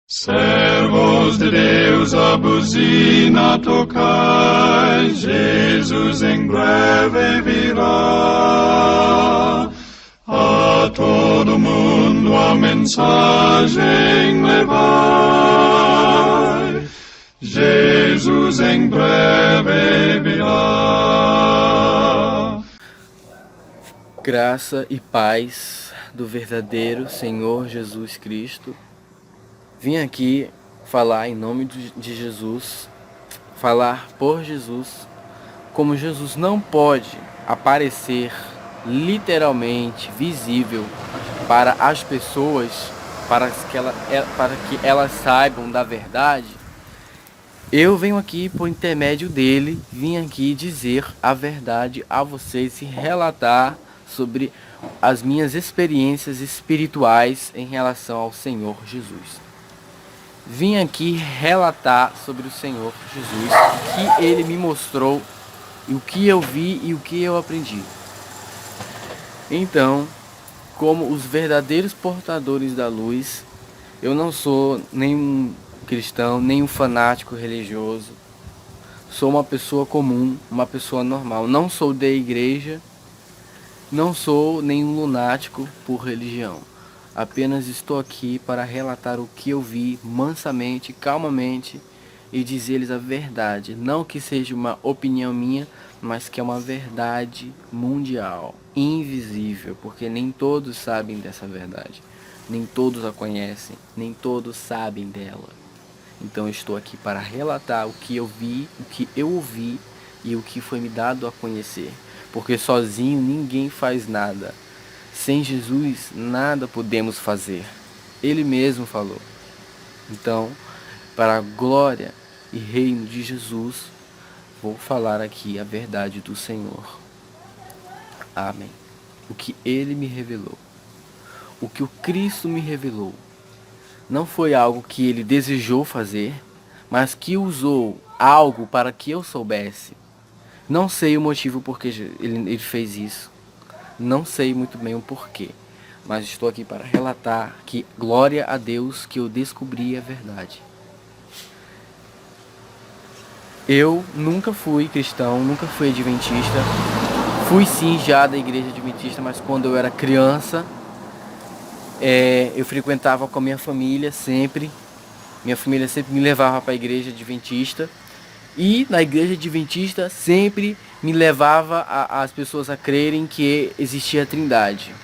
Servos de Deus, a buzina tocai, Jesus em breve virá. A todo mundo a mensagem levai, Jesus em breve virá. Graça e paz do verdadeiro Senhor Jesus Cristo. Vim aqui falar em nome de Jesus, falar por Jesus, como Jesus não pode aparecer literalmente visível para as pessoas, para que elas saibam da verdade. Eu venho aqui por intermédio dele, vim aqui dizer a verdade a vocês e relatar sobre as minhas experiências espirituais em relação ao Senhor Jesus. Vim aqui relatar sobre o Senhor Jesus, o que ele me mostrou, o que eu vi e o que eu aprendi. Então, como os verdadeiros portadores da luz, eu não sou nenhum cristão, nenhum fanático religioso. Sou uma pessoa comum, uma pessoa normal. Não sou da igreja, não sou nenhum lunático por religião. Apenas estou aqui para relatar o que eu vi mansamente, calmamente e dizer-lhes a verdade. Não que seja uma opinião minha, mas que é uma verdade mundial, invisível, porque nem todos sabem dessa verdade. Nem todos a conhecem, nem todos sabem dela. Então eu estou aqui para relatar o que eu vi, o que eu ouvi e o que foi me dado a conhecer. Porque sozinho ninguém faz nada. Sem Jesus, nada podemos fazer. Ele mesmo falou. Então, para a glória e reino de Jesus, vou falar aqui a verdade do Senhor. Amém. O que ele me revelou. O que o Cristo me revelou. Não foi algo que ele desejou fazer, mas que usou algo para que eu soubesse. Não sei o motivo porque ele fez isso. Não sei muito bem o porquê, mas estou aqui para relatar que glória a Deus que eu descobri a verdade. Eu nunca fui cristão, nunca fui adventista. Fui sim já da igreja adventista, mas quando eu era criança, eu frequentava com a minha família sempre. Minha família sempre me levava para a igreja adventista. E na igreja adventista sempre me levava as pessoas a crerem que existia a Trindade.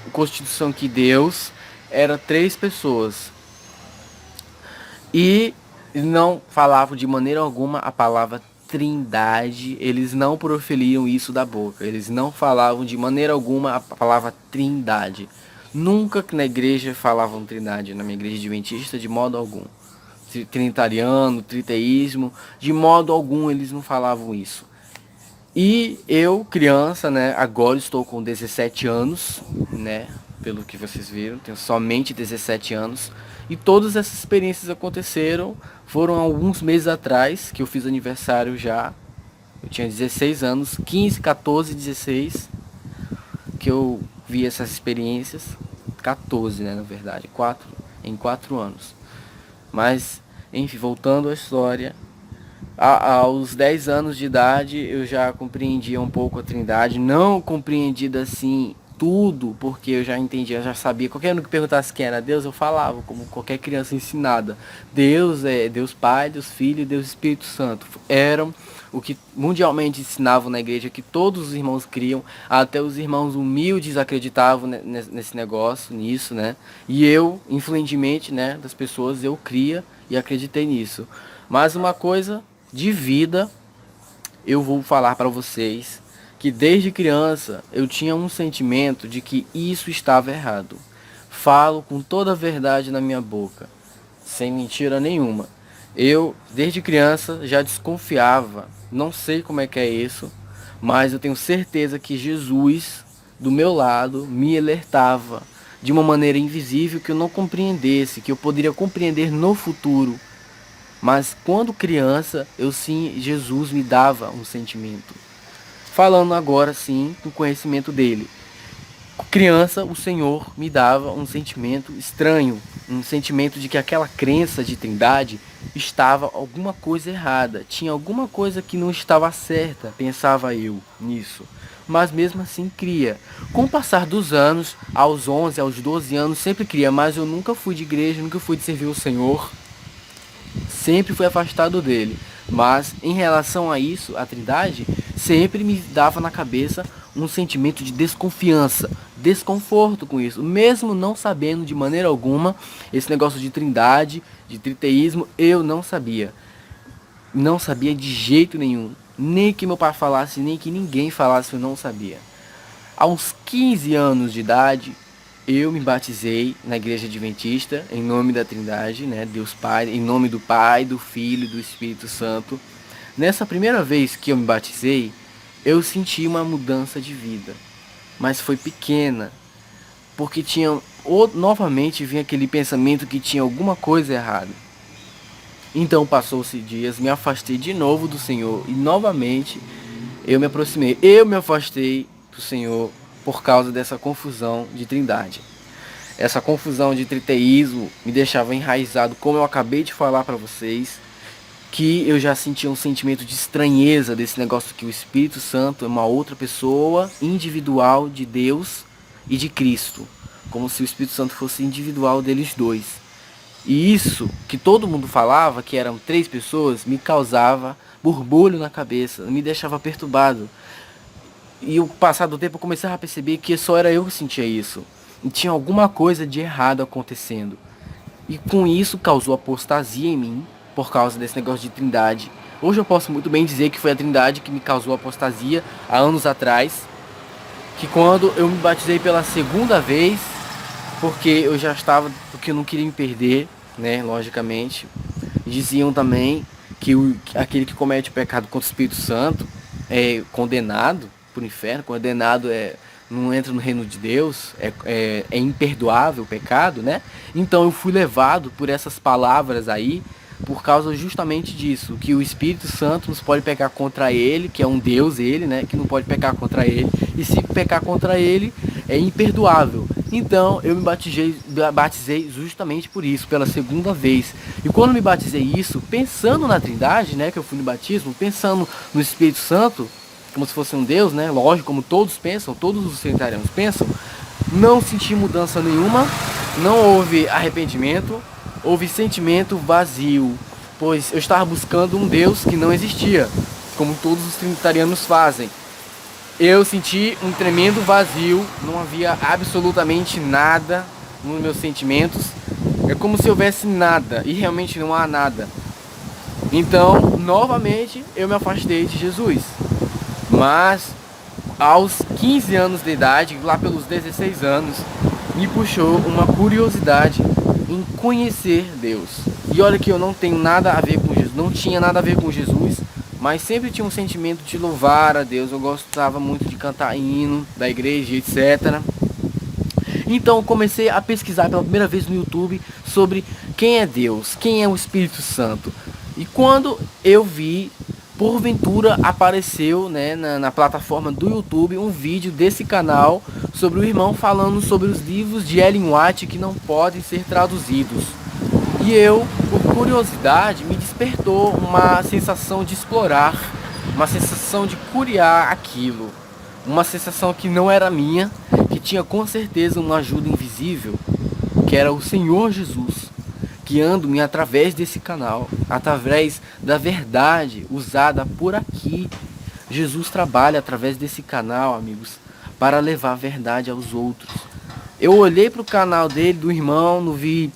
A constituição que Deus era 3 pessoas. E não falavam de maneira alguma a palavra Trindade. Eles não proferiam isso da boca. Eles não falavam de maneira alguma a palavra Trindade. Nunca que na igreja falavam Trindade, na minha igreja adventista, de modo algum. Trinitariano, triteísmo, de modo algum eles não falavam isso. E eu, criança, né, agora estou com 17 anos, né, pelo que vocês viram, tenho somente 17 anos, e todas essas experiências aconteceram, foram alguns meses atrás, que eu fiz aniversário já, eu tinha 16 anos, 15, 14, 16, que eu vi essas experiências, 14, né, na verdade, em 4 anos. Mas, enfim, voltando à história, aos 10 anos de idade eu já compreendia um pouco a Trindade, não compreendida assim tudo, porque eu já entendia, já sabia. Qualquer um que perguntasse quem era Deus, eu falava, como qualquer criança ensinada. Deus é Deus Pai, Deus Filho e Deus Espírito Santo. Eram o que mundialmente ensinavam na igreja, que todos os irmãos criam, até os irmãos humildes acreditavam nesse negócio, nisso, né? E eu, influentemente, né, das pessoas, eu cria e acreditei nisso. Mas uma coisa de vida, eu vou falar para vocês que desde criança eu tinha um sentimento de que isso estava errado. Falo com toda a verdade na minha boca, sem mentira nenhuma. Eu, desde criança, já desconfiava. Não sei como é que é isso, mas eu tenho certeza que Jesus, do meu lado, me alertava de uma maneira invisível que eu não compreendesse, que eu poderia compreender no futuro. Mas quando criança, Jesus me dava um sentimento. Falando agora sim, do conhecimento dele. Criança, o Senhor me dava um sentimento estranho, um sentimento de que aquela crença de Trindade estava alguma coisa errada, tinha alguma coisa que não estava certa, pensava eu nisso. Mas mesmo assim cria. Com o passar dos anos, aos 11, aos 12 anos, sempre cria, mas eu nunca fui de igreja, nunca fui de servir o Senhor, sempre fui afastado dele. Mas em relação a isso, a Trindade sempre me dava na cabeça um sentimento de desconfiança, desconforto com isso, mesmo não sabendo de maneira alguma esse negócio de Trindade, de triteísmo, eu não sabia. Não sabia de jeito nenhum. Nem que meu pai falasse, nem que ninguém falasse, eu não sabia. Aos 15 anos de idade, eu me batizei na igreja adventista, em nome da Trindade, né, Deus Pai, em nome do Pai, do Filho e do Espírito Santo. Nessa primeira vez que eu me batizei, eu senti uma mudança de vida, mas foi pequena, porque novamente vinha aquele pensamento que tinha alguma coisa errada. Então passou-se dias, me afastei de novo do Senhor e novamente eu me aproximei. Eu me afastei do Senhor por causa dessa confusão de Trindade. Essa confusão de triteísmo me deixava enraizado, como eu acabei de falar para vocês, que eu já sentia um sentimento de estranheza desse negócio que o Espírito Santo é uma outra pessoa individual de Deus e de Cristo, como se o Espírito Santo fosse individual deles dois. E isso que todo mundo falava, que eram 3 pessoas, me causava borbulho na cabeça, me deixava perturbado. E o passar do tempo eu comecei a perceber que só era eu que sentia isso. E tinha alguma coisa de errado acontecendo. E com isso causou apostasia em mim, por causa desse negócio de Trindade. Hoje eu posso muito bem dizer que foi a Trindade que me causou apostasia há anos atrás. Que quando eu me batizei pela segunda vez, porque eu não queria me perder, né, logicamente. Diziam também que aquele que comete pecado contra o Espírito Santo é condenado por inferno, condenado não entra no reino de Deus, é imperdoável o pecado, né? Então eu fui levado por essas palavras aí, por causa justamente disso, que o Espírito Santo nos pode pecar contra ele, que é um Deus ele, né, que não pode pecar contra ele, e se pecar contra ele é imperdoável. Então eu me batizei justamente por isso, pela segunda vez. E quando me batizei isso, pensando na Trindade, né, que eu fui no batismo, pensando no Espírito Santo, como se fosse um Deus, né, lógico, como todos pensam, todos os trinitarianos pensam, não senti mudança nenhuma, não houve arrependimento, houve sentimento vazio, pois eu estava buscando um Deus que não existia, como todos os trinitarianos fazem. Eu senti um tremendo vazio, não havia absolutamente nada nos meus sentimentos. É como se houvesse nada, e realmente não há nada. Então, novamente, eu me afastei de Jesus. Mas, aos 15 anos de idade, lá pelos 16 anos, me puxou uma curiosidade em conhecer Deus. E olha que eu não tenho nada a ver com Jesus, não tinha nada a ver com Jesus, mas sempre tinha um sentimento de louvar a Deus. Eu gostava muito de cantar hino da igreja, etc. Então comecei a pesquisar pela primeira vez no YouTube sobre quem é Deus, quem é o Espírito Santo. E quando eu vi, porventura apareceu, né, na plataforma do YouTube um vídeo desse canal sobre o irmão falando sobre os livros de Ellen White que não podem ser traduzidos. E eu, por curiosidade, me despertou uma sensação de explorar, uma sensação de curiar aquilo. Uma sensação que não era minha, que tinha com certeza uma ajuda invisível, que era o Senhor Jesus, guiando-me através desse canal, através da verdade usada por aqui. Jesus trabalha através desse canal, amigos, para levar a verdade aos outros. Eu olhei para o canal dele, do irmão, não vi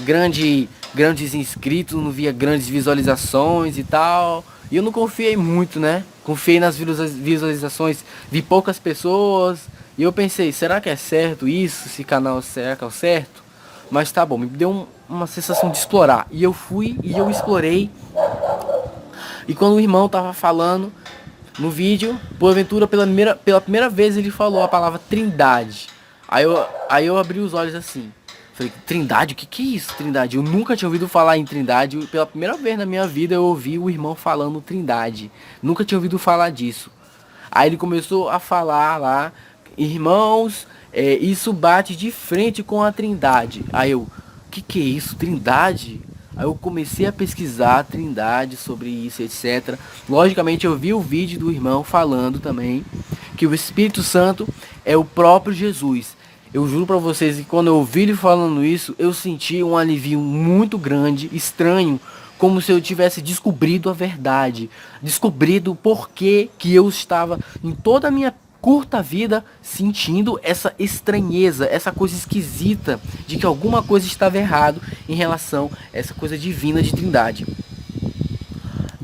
grandes inscritos, não via grandes visualizações e tal. E eu não confiei muito, né? Confiei nas visualizações, vi poucas pessoas. E eu pensei, será que é certo isso? Esse canal, será que é o certo? Mas tá bom, me deu uma sensação de explorar. E eu fui e eu explorei. E quando o irmão tava falando no vídeo, porventura pela primeira vez ele falou a palavra Trindade. Aí eu abri os olhos assim. Falei, Trindade? O que é isso, Trindade? Eu nunca tinha ouvido falar em Trindade. Pela primeira vez na minha vida eu ouvi o irmão falando Trindade. Nunca tinha ouvido falar disso. Aí ele começou a falar lá irmãos, isso bate de frente com a Trindade. Aí eu, que é isso, Trindade? Aí eu comecei a pesquisar a Trindade sobre isso, etc. Logicamente eu vi o vídeo do irmão falando também que o Espírito Santo é o próprio Jesus. Eu juro pra vocês que quando eu ouvi ele falando isso, eu senti um alivio muito grande, estranho, como se eu tivesse descobrido a verdade, descobrido o porquê que eu estava em toda a minha curta vida sentindo essa estranheza, essa coisa esquisita de que alguma coisa estava errado em relação a essa coisa divina de Trindade.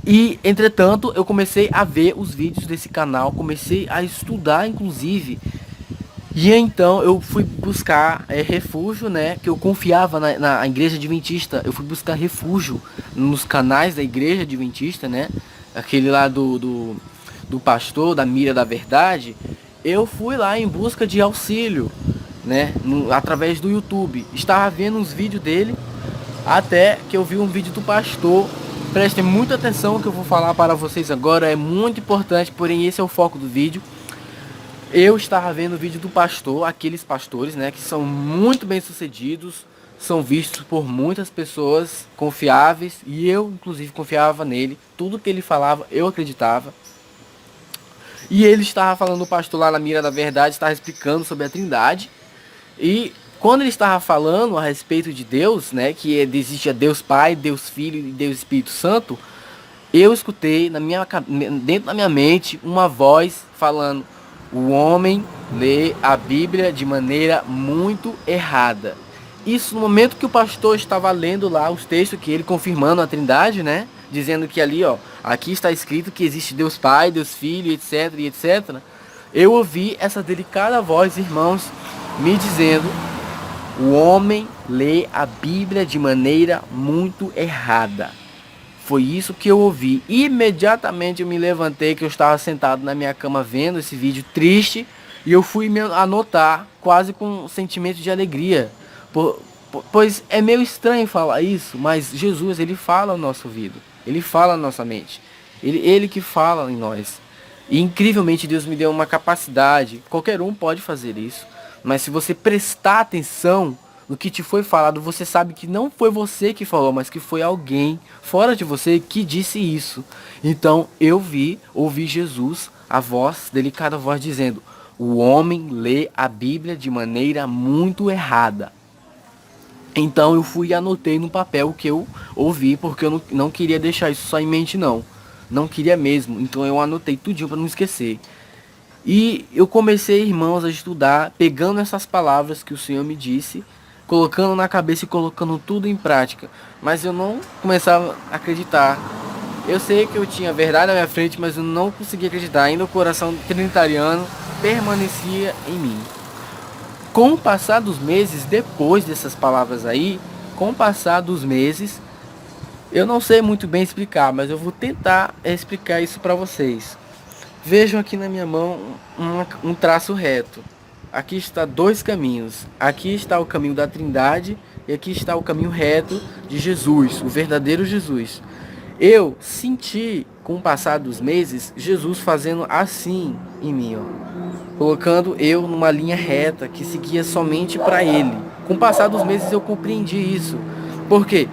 E, entretanto, eu comecei a ver os vídeos desse canal, comecei a estudar, inclusive. E então eu fui buscar refúgio, né? Que eu confiava na igreja adventista. Eu fui buscar refúgio nos canais da igreja adventista, né? Aquele lá do pastor, da Mira da Verdade. Eu fui lá em busca de auxílio, né? Através do YouTube. Estava vendo uns vídeos dele, até que eu vi um vídeo do pastor. Prestem muita atenção no que eu vou falar para vocês agora. É muito importante, porém esse é o foco do vídeo. Eu estava vendo o vídeo do pastor, aqueles pastores, né, que são muito bem sucedidos, são vistos por muitas pessoas confiáveis, e eu inclusive confiava nele, tudo que ele falava eu acreditava. E ele estava falando, o pastor lá na Mira da Verdade, estava explicando sobre a Trindade, e quando ele estava falando a respeito de Deus, né, que existe Deus Pai, Deus Filho e Deus Espírito Santo, eu escutei dentro da minha mente uma voz falando: o homem lê a Bíblia de maneira muito errada. Isso no momento que o pastor estava lendo lá os textos, que ele confirmando a Trindade, né? Dizendo que ali, ó, aqui está escrito que existe Deus Pai, Deus Filho, etc, e etc. Eu ouvi essa delicada voz, irmãos, me dizendo: o homem lê a Bíblia de maneira muito errada. Foi isso que eu ouvi. Imediatamente eu me levantei, que eu estava sentado na minha cama vendo esse vídeo triste, e eu fui me anotar quase com um sentimento de alegria. Pois é meio estranho falar isso, mas Jesus, ele fala no nosso ouvido. Ele fala na nossa mente. Ele que fala em nós. E incrivelmente Deus me deu uma capacidade. Qualquer um pode fazer isso. Mas se você prestar atenção no que te foi falado, você sabe que não foi você que falou, mas que foi alguém fora de você que disse isso. Então eu ouvi Jesus, a voz, delicada voz dizendo: o homem lê a Bíblia de maneira muito errada. Então eu fui e anotei no papel o que eu ouvi, porque eu não queria deixar isso só em mente, não. Não queria mesmo. Então eu anotei tudinho para não esquecer. E eu comecei, irmãos, a estudar, pegando essas palavras que o Senhor me disse, colocando na cabeça e colocando tudo em prática. Mas eu não começava a acreditar. Eu sei que eu tinha verdade na minha frente, mas eu não conseguia acreditar. Ainda o coração trinitariano permanecia em mim. Com o passar dos meses, depois dessas palavras aí, com o passar dos meses, eu não sei muito bem explicar, mas eu vou tentar explicar isso para vocês. Vejam aqui na minha mão um traço reto. Aqui está dois caminhos. Aqui está o caminho da Trindade e aqui está o caminho reto de Jesus, o verdadeiro Jesus. Eu senti, com o passar dos meses, Jesus fazendo assim em mim, ó, colocando eu numa linha reta que seguia somente para Ele. Com o passar dos meses eu compreendi isso. Porque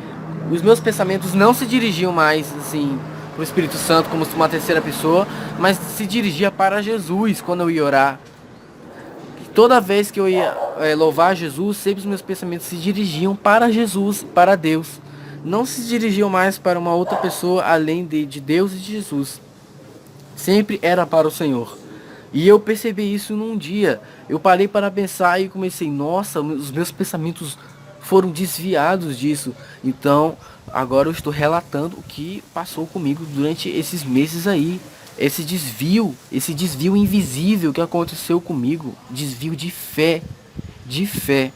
os meus pensamentos não se dirigiam mais assim para o Espírito Santo como uma terceira pessoa, mas se dirigia para Jesus quando eu ia orar. Toda vez que eu ia louvar Jesus, sempre os meus pensamentos se dirigiam para Jesus, para Deus. Não se dirigiam mais para uma outra pessoa além de Deus e de Jesus. Sempre era para o Senhor. E eu percebi isso num dia. Eu parei para pensar e comecei: nossa, os meus pensamentos foram desviados disso. Então, agora eu estou relatando o que passou comigo durante esses meses aí. Esse desvio invisível que aconteceu comigo. Desvio de fé. De fé.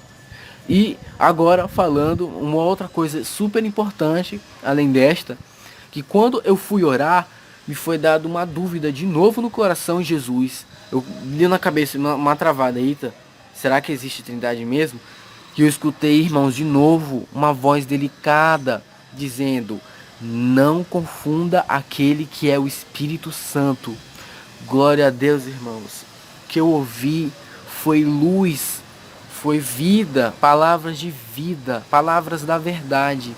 E agora falando uma outra coisa super importante, além desta, que quando eu fui orar, me foi dado uma dúvida de novo no coração de Jesus. Eu li na cabeça uma travada: eita, será que existe Trindade mesmo? Que eu escutei, irmãos, de novo uma voz delicada dizendo: não confunda aquele que é o Espírito Santo. Glória a Deus, irmãos. Que eu ouvi foi luz, foi vida, palavras de vida, palavras da verdade.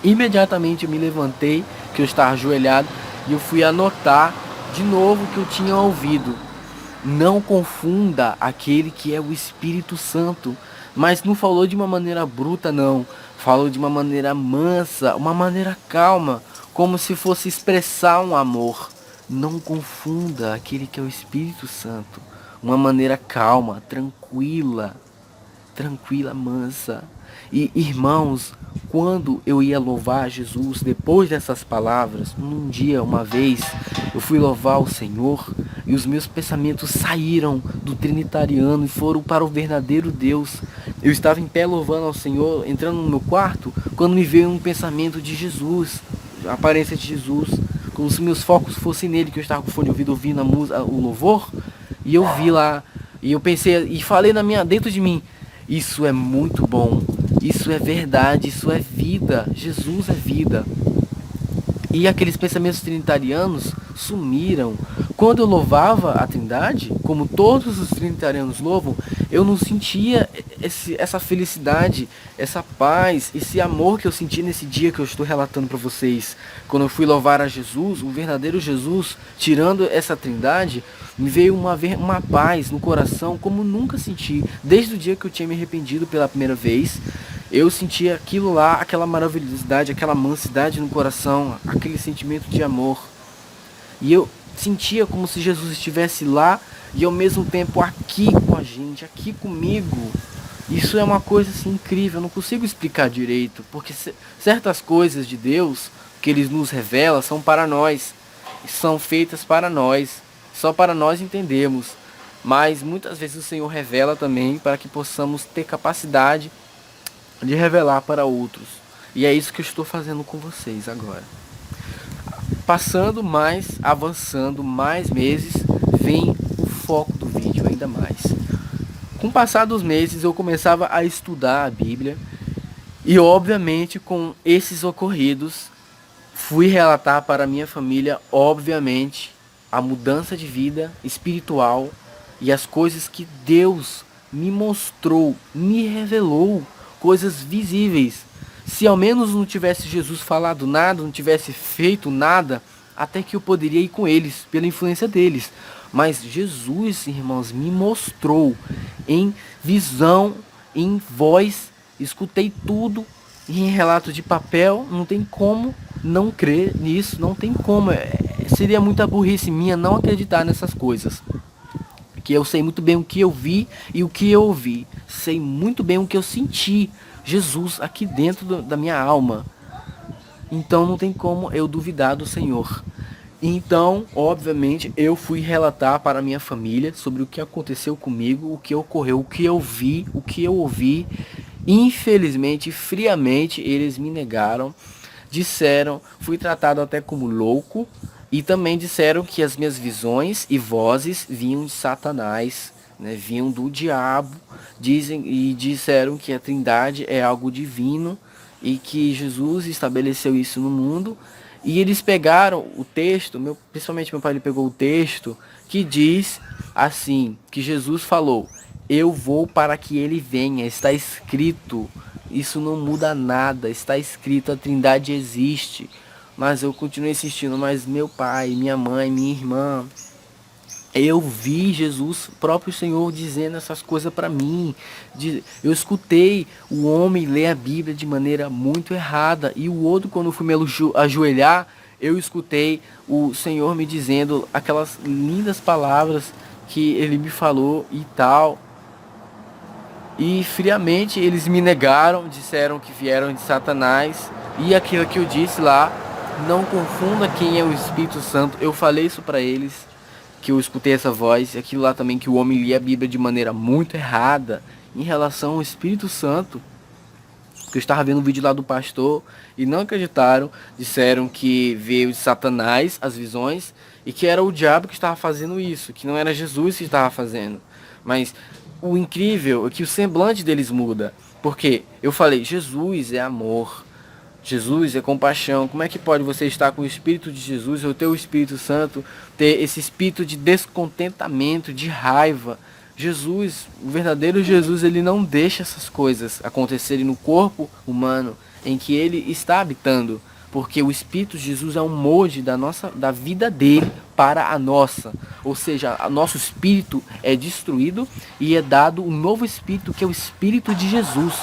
Imediatamente eu me levantei, que eu estava ajoelhado, e eu fui anotar de novo o que eu tinha ouvido. Não confunda aquele que é o Espírito Santo. Mas não falou de uma maneira bruta, não. Falou de uma maneira mansa, uma maneira calma, como se fosse expressar um amor. Não confunda aquele que é o Espírito Santo. Uma maneira calma, tranquila, mansa. E irmãos, quando eu ia louvar Jesus, depois dessas palavras, um dia, uma vez, eu fui louvar o Senhor e os meus pensamentos saíram do trinitariano e foram para o verdadeiro Deus. Eu estava em pé louvando ao Senhor, entrando no meu quarto, quando me veio um pensamento de Jesus, a aparência de Jesus, como se meus focos fossem nele, que eu estava com o fone de ouvido ouvindo a música, o louvor, e eu vi lá, e eu pensei, e falei dentro de mim, isso é muito bom, isso é verdade, isso é vida, Jesus é vida. E aqueles pensamentos trinitarianos sumiram. Quando eu louvava a Trindade, como todos os trinitarianos louvam, eu não sentia essa felicidade, essa paz, esse amor que eu senti nesse dia que eu estou relatando para vocês. Quando eu fui louvar a Jesus, o verdadeiro Jesus, tirando essa Trindade, me veio uma paz no coração como nunca senti. Desde o dia que eu tinha me arrependido pela primeira vez, eu sentia aquilo lá, aquela maravilhosidade, aquela mansidade no coração, aquele sentimento de amor. E eu sentia como se Jesus estivesse lá e ao mesmo tempo aqui com a gente, aqui comigo. Isso é uma coisa assim incrível, eu não consigo explicar direito, porque certas coisas de Deus que Ele nos revela são para nós, são feitas para nós, só para nós entendermos. Mas muitas vezes o Senhor revela também para que possamos ter capacidade de revelar para outros. E é isso que eu estou fazendo com vocês agora. Passando mais, avançando mais meses, vem o foco do vídeo ainda mais. Com o passar dos meses eu começava a estudar a Bíblia e obviamente com esses ocorridos fui relatar para a minha família, obviamente, a mudança de vida espiritual e as coisas que Deus me mostrou, me revelou, coisas visíveis. Se ao menos não tivesse Jesus falado nada, não tivesse feito nada, até que eu poderia ir com eles, pela influência deles. Mas Jesus, irmãos, me mostrou em visão, em voz, escutei tudo em relato de papel, não tem como não crer nisso, não tem como. Seria muita burrice minha não acreditar nessas coisas. Que eu sei muito bem o que eu vi e o que eu ouvi. Sei muito bem o que eu senti. Jesus aqui dentro da minha alma. Então não tem como eu duvidar do Senhor. Então, obviamente, eu fui relatar para a minha família sobre o que aconteceu comigo, o que ocorreu, o que eu vi, o que eu ouvi. Infelizmente, friamente, eles me negaram. Disseram, fui tratado até como louco. E também disseram que as minhas visões e vozes vinham de Satanás, né, vinham do diabo. Disseram que a Trindade é algo divino e que Jesus estabeleceu isso no mundo. E eles pegaram o texto, principalmente meu pai, ele pegou o texto que diz assim, que Jesus falou: eu vou para que ele venha, está escrito. Isso não muda nada, está escrito, a Trindade existe. Mas eu continuo insistindo, mas meu pai, minha mãe, minha irmã, eu vi Jesus, próprio Senhor, dizendo essas coisas para mim. Eu escutei o homem ler a Bíblia de maneira muito errada. E o outro, quando eu fui me ajoelhar, eu escutei o Senhor me dizendo aquelas lindas palavras que ele me falou e tal. E friamente eles me negaram, disseram que vieram de Satanás. E aquilo que eu disse lá, não confunda quem é o Espírito Santo. Eu falei isso para eles, que eu escutei essa voz. E aquilo lá também, que o homem lia a Bíblia de maneira muito errada em relação ao Espírito Santo. Que eu estava vendo um vídeo lá do pastor e não acreditaram. Disseram que veio de Satanás as visões e que era o diabo que estava fazendo isso, que não era Jesus que estava fazendo. Mas o incrível é que o semblante deles muda. Porque eu falei, Jesus é amor, Jesus é compaixão. Como é que pode você estar com o Espírito de Jesus, ou ter o Espírito Santo, ter esse espírito de descontentamento, de raiva? Jesus, o verdadeiro Jesus, ele não deixa essas coisas acontecerem no corpo humano em que ele está habitando, porque o Espírito de Jesus é um molde da vida dele para a nossa. Ou seja, o nosso espírito é destruído e é dado um novo espírito, que é o Espírito de Jesus.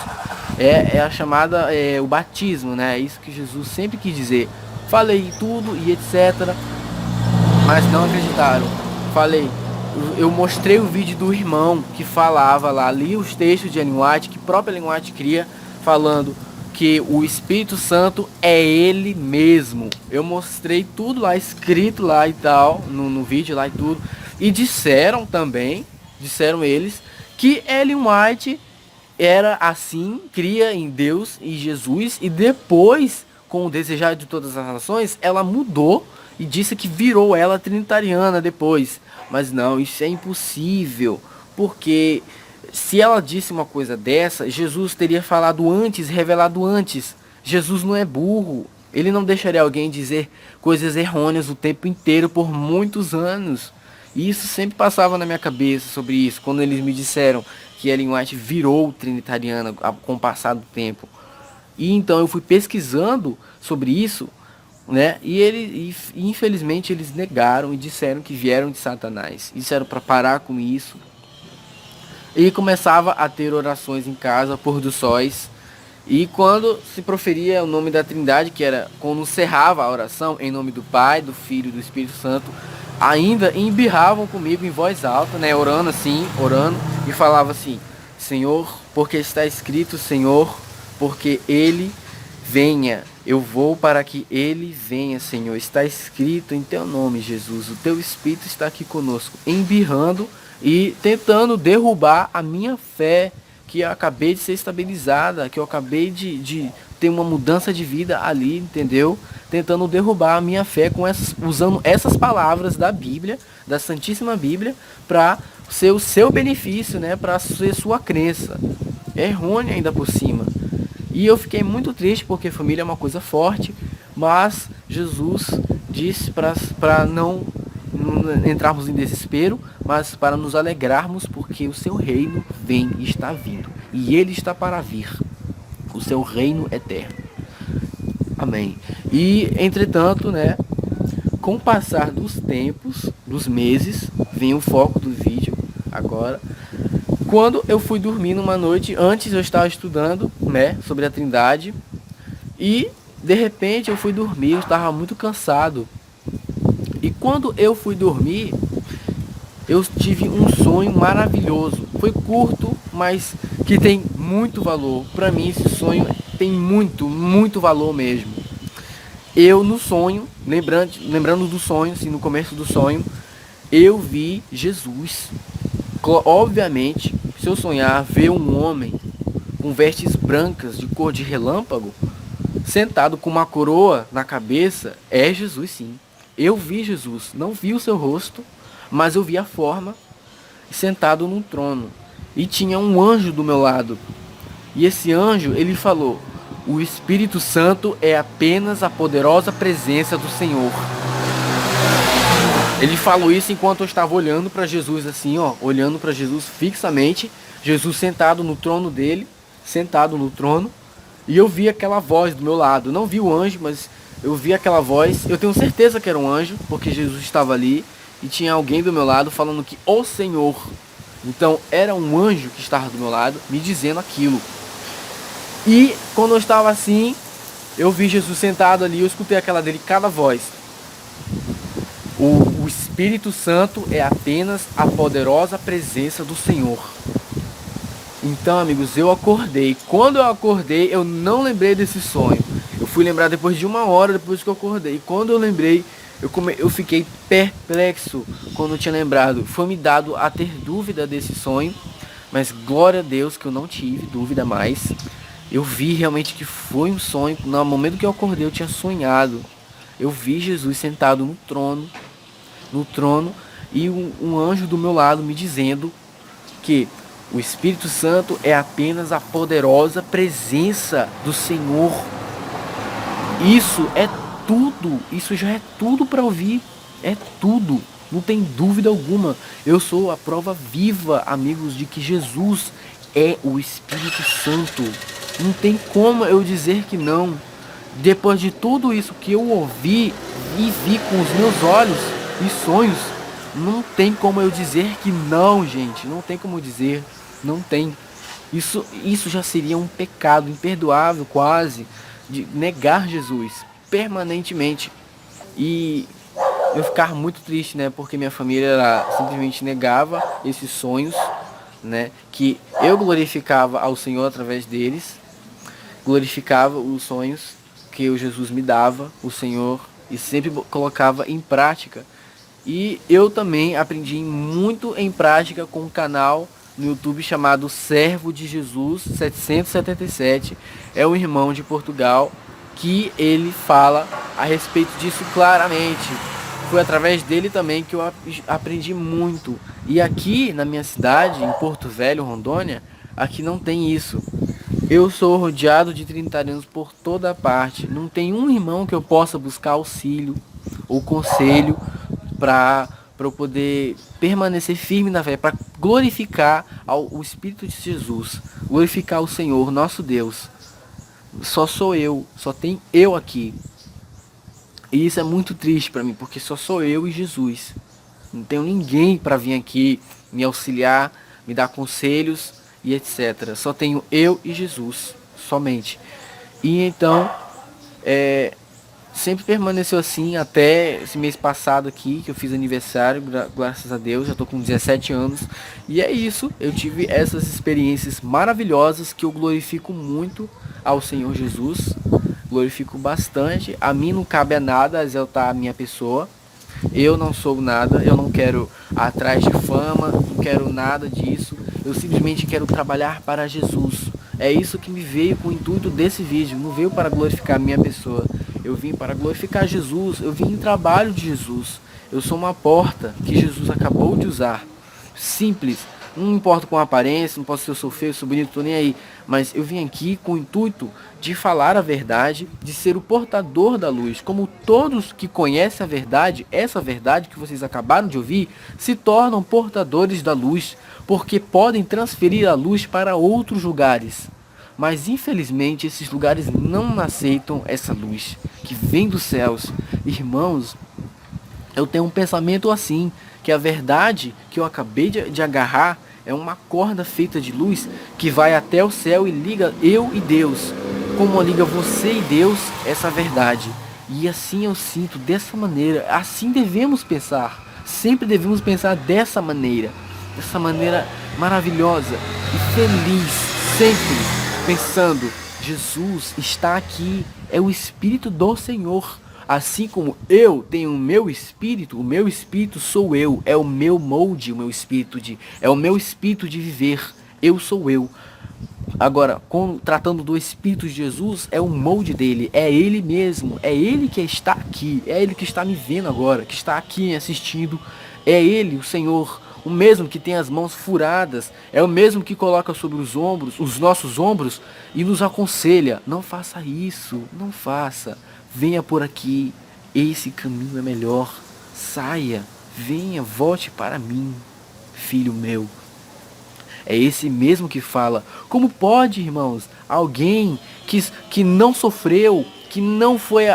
É a chamada, o batismo, né? É isso que Jesus sempre quis dizer. Falei tudo e etc, mas não acreditaram. Falei, eu mostrei o vídeo do irmão que falava lá, li os textos de Ellen White, que própria Ellen White cria, falando que o Espírito Santo é ele mesmo. Eu mostrei tudo lá, escrito lá e tal, no vídeo lá e tudo. E disseram também, disseram eles, que Ellen White era assim, cria em Deus e Jesus, e depois, com o desejar de todas as nações, ela mudou e disse que virou ela trinitariana depois. Mas não, isso é impossível, porque se ela disse uma coisa dessa, Jesus teria falado antes, revelado antes. Jesus não é burro. Ele não deixaria alguém dizer coisas errôneas o tempo inteiro por muitos anos. E isso sempre passava na minha cabeça sobre isso, quando eles me disseram que Ellen White virou trinitariana com o passar do tempo. E então eu fui pesquisando sobre isso, né? E infelizmente eles negaram e disseram que vieram de Satanás. Disseram para parar com isso. E começava a ter orações em casa, pôr dos sóis. E quando se proferia o nome da Trindade, que era quando cerrava a oração, em nome do Pai, do Filho e do Espírito Santo, ainda embirravam comigo em voz alta, né, orando assim, orando, e falava assim: Senhor, porque está escrito, Senhor, porque Ele venha. Eu vou para que Ele venha, Senhor. Está escrito em Teu nome, Jesus. O Teu Espírito está aqui conosco, embirrando e tentando derrubar a minha fé, que eu acabei de ser estabilizada, que eu acabei de ter uma mudança de vida ali, entendeu? Tentando derrubar a minha fé usando essas palavras da Bíblia, da Santíssima Bíblia, para ser o seu benefício, né? Para ser sua crença. É errônea ainda por cima. E eu fiquei muito triste, porque família é uma coisa forte, mas Jesus disse para não entrarmos em desespero, mas para nos alegrarmos, porque o seu reino vem e está vindo, e ele está para vir, o seu reino eterno. Amém. E entretanto, né, com o passar dos tempos, dos meses, vem o foco do vídeo agora. Quando eu fui dormir numa noite, antes eu estava estudando, né, sobre a Trindade, e de repente eu fui dormir, eu estava muito cansado. E quando eu fui dormir, eu tive um sonho maravilhoso. Foi curto, mas que tem muito valor. Para mim esse sonho tem muito valor mesmo. Eu no sonho, lembrando do sonho, assim, no começo do sonho, eu vi Jesus. Obviamente, se eu sonhar ver um homem com vestes brancas de cor de relâmpago, sentado com uma coroa na cabeça, é Jesus sim. Eu vi Jesus, não vi o seu rosto, mas eu vi a forma, sentado num trono. E tinha um anjo do meu lado. E esse anjo, ele falou: o Espírito Santo é apenas a poderosa presença do Senhor. Ele falou isso enquanto eu estava olhando para Jesus assim, ó, olhando para Jesus fixamente, Jesus sentado no trono dele, sentado no trono, e eu vi aquela voz do meu lado. Não vi o anjo, mas eu vi aquela voz. Eu tenho certeza que era um anjo, porque Jesus estava ali e tinha alguém do meu lado falando que o Senhor. Então era um anjo que estava do meu lado me dizendo aquilo. E quando eu estava assim, eu vi Jesus sentado ali, eu escutei aquela delicada voz: o Espírito Santo é apenas a poderosa presença do Senhor. Então, amigos, eu acordei. Quando eu acordei, eu não lembrei desse sonho. Eu fui lembrar depois de 1 hora depois que eu acordei. E quando eu lembrei, eu fiquei perplexo quando eu tinha lembrado. Foi me dado a ter dúvida desse sonho, mas glória a Deus que eu não tive dúvida mais. Eu vi realmente que foi um sonho. No momento que eu acordei, eu tinha sonhado. Eu vi Jesus sentado no trono, e um anjo do meu lado me dizendo que o Espírito Santo é apenas a poderosa presença do Senhor. Isso é tudo, isso já é tudo para ouvir, é tudo. Não tem dúvida alguma. Eu sou a prova viva, amigos, de que Jesus é o Espírito Santo. Não tem como eu dizer que não. Depois de tudo isso que eu ouvi e vi com os meus olhos e sonhos, não tem como eu dizer que não, gente. Não tem como dizer. Não tem. Isso já seria um pecado imperdoável, quase, de negar Jesus permanentemente. E eu ficar muito triste, né? Porque minha família ela simplesmente negava esses sonhos, né? Que eu glorificava ao Senhor através deles, glorificava os sonhos que o Jesus me dava, o Senhor, e sempre colocava em prática. E eu também aprendi muito em prática com um canal no YouTube chamado Servo de Jesus 777. É um irmão de Portugal que ele fala a respeito disso claramente. Foi através dele também que eu aprendi muito. E aqui na minha cidade, em Porto Velho, Rondônia, aqui não tem isso. Eu sou rodeado de trinitarianos por toda parte. Não tem um irmão que eu possa buscar auxílio ou conselho para eu poder permanecer firme na fé, para glorificar o Espírito de Jesus, glorificar o Senhor, nosso Deus. Só sou eu, só tem eu aqui. E isso é muito triste para mim, porque só sou eu e Jesus. Não tenho ninguém para vir aqui me auxiliar, me dar conselhos e etc. Só tenho eu e Jesus, somente. E então, sempre permaneceu assim até esse mês passado aqui, que eu fiz aniversário, graças a Deus, já tô com 17 anos. E é isso, eu tive essas experiências maravilhosas que eu glorifico muito ao Senhor Jesus. Glorifico bastante. A mim não cabe a nada exaltar a minha pessoa. Eu não sou nada, eu não quero atrás de fama, não quero nada disso. Eu simplesmente quero trabalhar para Jesus. É isso que me veio com o intuito desse vídeo. Não veio para glorificar a minha pessoa. Eu vim para glorificar Jesus. Eu vim em trabalho de Jesus. Eu sou uma porta que Jesus acabou de usar. Simples. Não importa com a aparência, não posso ser eu sou feio, sou bonito, tô nem aí. Mas eu vim aqui com o intuito de falar a verdade, de ser o portador da luz. Como todos que conhecem a verdade, essa verdade que vocês acabaram de ouvir, se tornam portadores da luz, porque podem transferir a luz para outros lugares. Mas infelizmente esses lugares não aceitam essa luz que vem dos céus. Irmãos, eu tenho um pensamento assim, que a verdade que eu acabei de agarrar é uma corda feita de luz que vai até o céu e liga eu e Deus, como liga você e Deus, essa verdade. E assim eu sinto, dessa maneira, assim devemos pensar, sempre devemos pensar dessa maneira maravilhosa e feliz, sempre pensando, Jesus está aqui, é o Espírito do Senhor. Assim como eu tenho o meu espírito sou eu, é o meu molde, é o meu espírito de viver, eu sou eu. Agora, tratando do Espírito de Jesus, é o molde dele, é ele mesmo, é ele que está aqui, é ele que está me vendo agora, que está aqui me assistindo, é ele, o Senhor, o mesmo que tem as mãos furadas, é o mesmo que coloca sobre os nossos ombros e nos aconselha, não faça isso, não faça. Venha por aqui, esse caminho é melhor. Saia, venha, volte para mim, filho meu. É esse mesmo que fala. Como pode, irmãos, alguém que não sofreu, que não foi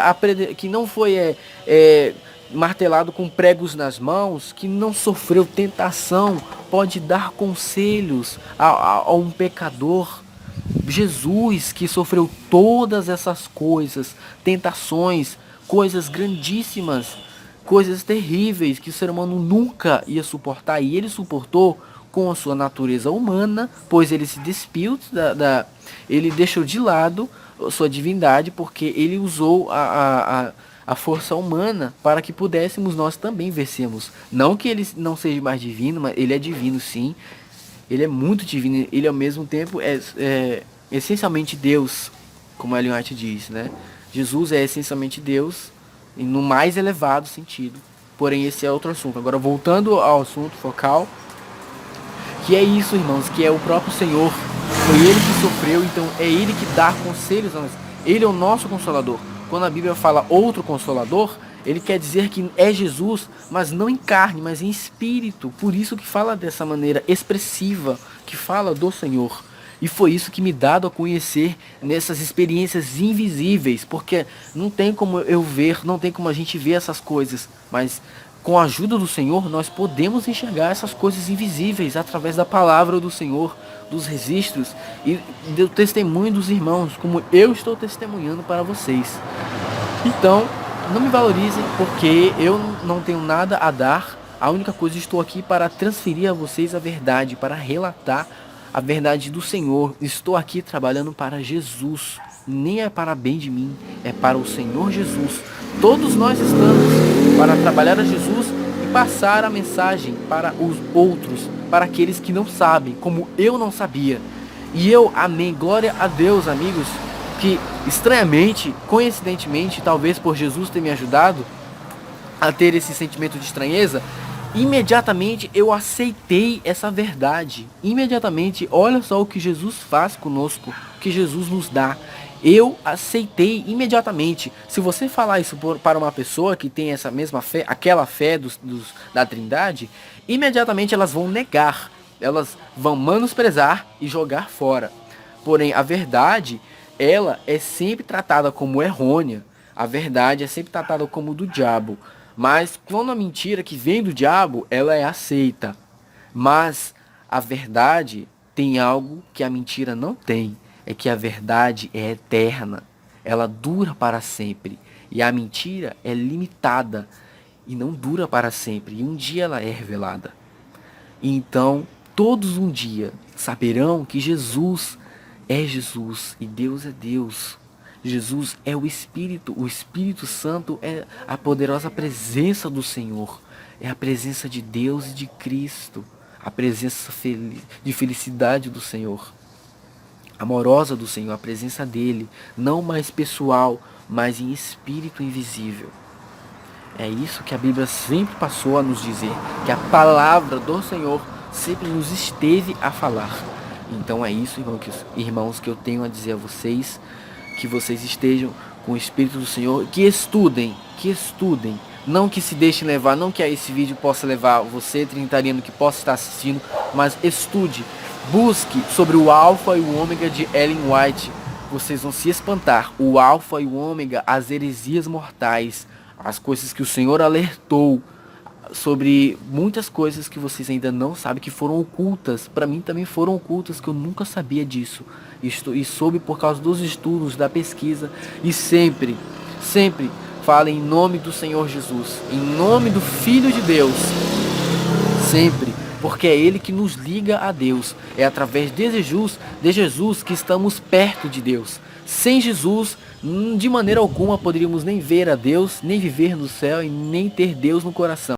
martelado com pregos nas mãos, que não sofreu tentação, pode dar conselhos a um pecador? Jesus, que sofreu todas essas coisas, tentações, coisas grandíssimas, coisas terríveis que o ser humano nunca ia suportar, e ele suportou com a sua natureza humana, pois ele se despiu ele deixou de lado a sua divindade, porque ele usou a força humana para que pudéssemos nós também vencermos. Não que ele não seja mais divino, mas ele é divino sim. Ele é muito divino, ele ao mesmo tempo é essencialmente Deus, como Ellen White diz, né? Jesus é essencialmente Deus, no mais elevado sentido. Porém, esse é outro assunto. Agora, voltando ao assunto focal, que é isso, irmãos, que é o próprio Senhor. Foi ele que sofreu, então é ele que dá conselhos a nós. Ele é o nosso consolador. Quando a Bíblia fala outro consolador, Ele quer dizer que é Jesus, mas não em carne, mas em espírito. Por isso que fala dessa maneira expressiva, que fala do Senhor. E foi isso que me dado a conhecer nessas experiências invisíveis, porque não tem como eu ver, não tem como a gente ver essas coisas, mas com a ajuda do Senhor nós podemos enxergar essas coisas invisíveis através da palavra do Senhor, dos registros e do testemunho dos irmãos, como eu estou testemunhando para vocês. Então, não me valorizem, porque eu não tenho nada a dar. A única coisa, estou aqui para transferir a vocês a verdade, para relatar a verdade do Senhor. Estou aqui trabalhando para Jesus. Nem é para bem de mim, é para o Senhor Jesus. Todos nós estamos para trabalhar a Jesus e passar a mensagem para os outros, para aqueles que não sabem, como eu não sabia. E eu amei, glória a Deus, amigos, que estranhamente, coincidentemente, talvez por Jesus ter me ajudado a ter esse sentimento de estranheza, imediatamente eu aceitei essa verdade. Imediatamente, olha só o que Jesus faz conosco, o que Jesus nos dá. Eu aceitei imediatamente. Se você falar isso para uma pessoa que tem essa mesma fé, aquela fé da Trindade, imediatamente elas vão negar, elas vão menosprezar e jogar fora. Porém, a verdade, ela é sempre tratada como errônea. A verdade é sempre tratada como do diabo. Mas quando a mentira que vem do diabo, ela é aceita. Mas a verdade tem algo que a mentira não tem. É que a verdade é eterna. Ela dura para sempre. E a mentira é limitada e não dura para sempre. E um dia ela é revelada. Então, todos um dia saberão que Jesus é Jesus e Deus é Deus. Jesus é o Espírito Santo é a poderosa presença do Senhor, é a presença de Deus e de Cristo, a presença de felicidade do Senhor, amorosa do Senhor, a presença dele, não mais pessoal, mas em espírito invisível. É isso que a Bíblia sempre passou a nos dizer, que a palavra do Senhor sempre nos esteve a falar. Então é isso, irmãos, que eu tenho a dizer a vocês, que vocês estejam com o Espírito do Senhor, que estudem, não que se deixem levar, não que esse vídeo possa levar você, trinitariano, que possa estar assistindo, mas estude, busque sobre o Alfa e o Ômega de Ellen White, vocês vão se espantar, o Alfa e o Ômega, as heresias mortais, as coisas que o Senhor alertou, sobre muitas coisas que vocês ainda não sabem, que foram ocultas. Para mim também foram ocultas, que eu nunca sabia disso. E soube por causa dos estudos, da pesquisa. E sempre fala em nome do Senhor Jesus, em nome do Filho de Deus. Sempre. Porque é Ele que nos liga a Deus. É através de Jesus que estamos perto de Deus. Sem Jesus, de maneira alguma poderíamos nem ver a Deus, nem viver no céu e nem ter Deus no coração.